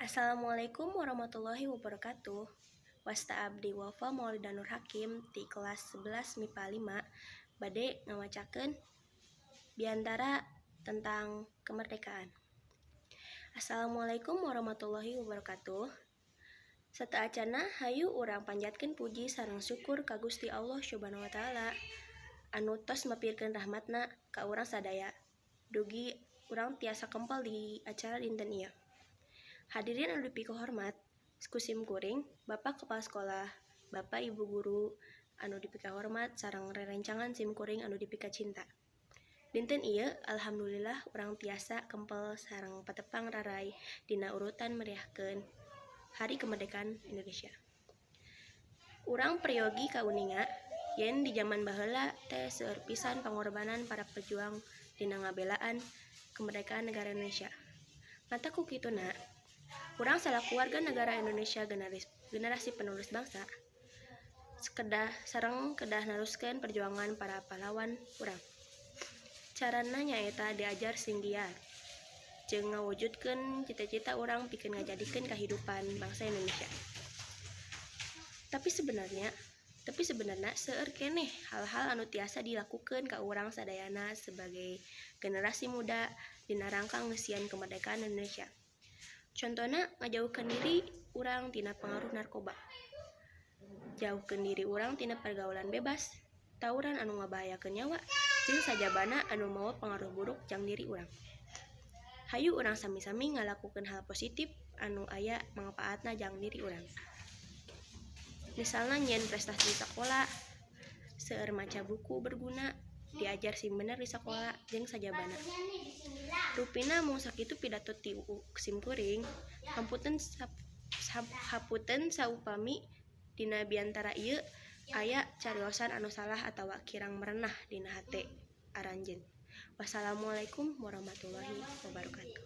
Assalamualaikum warahmatullahi wabarakatuh. Wasta abdi wafa Maulida Nur Hakim di kelas 11 MIPA 5 bade ngawacakeun biantara tentang kemerdekaan. Assalamualaikum warahmatullahi wabarakatuh. Sataacana hayu urang panjatkeun puji sareng syukur ka Gusti Allah Subhanahu wa taala anu tos mapirkeun rahmatna ka urang sadaya. Dugi urang tiasa kempel di acara dinten ieu. Hadirin anu dipikeun hormat, kusim kuring, Bapak Kepala Sekolah, Bapak Ibu Guru anu dipikeun hormat sareng rerencangan sim kuring anu dipikeun cinta. Dinten ieu alhamdulillah urang tiasa kempel sareng patepang rarai dina urutan meriahkeun Hari Kemerdekaan Indonesia. Urang priyogi ka uninga yen di zaman baheula teh seueur pisan pangorbanan para pejuang dina ngabelaan kemerdekaan negara Indonesia. Mata ku kituna, urang salaku warga negara Indonesia generasi penerus bangsa sareng kedah naruskeun perjuangan para pahlawan urang. Carana nyaeta diajar sing giat jeung ngawujudkeun cita-cita urang pikeun ngajadikeun kahidupan bangsa Indonesia. Tapi sebenarnya seueur keneh hal-hal anu tiasa dilakukeun ka urang sadayana sebagai generasi muda dina rangka ngeusian kemerdekaan Indonesia. Contona ngajauhkeun diri urang tina pengaruh narkoba. Jauhkeun diri urang tina pergaulan bebas, tawuran anu ngabahayakeun nyawa, jeung sajabana anu mawa pengaruh buruk jang diri urang. Hayu urang sami-sami ngalakukeun hal positif anu aya mangpaatna jang diri urang. Misalna nyieun prestasi di sakola, seueur maca buku berguna, diajar sim bener di sakola, jeung sajabana. Rupina mung sakitu pidato ti sim kuring, hapunten saupami dina biantara ieu aya cariosan anu salah atawa kirang merenah dina hate aranjeun. Wassalamualaikum warahmatullahi wabarakatuh.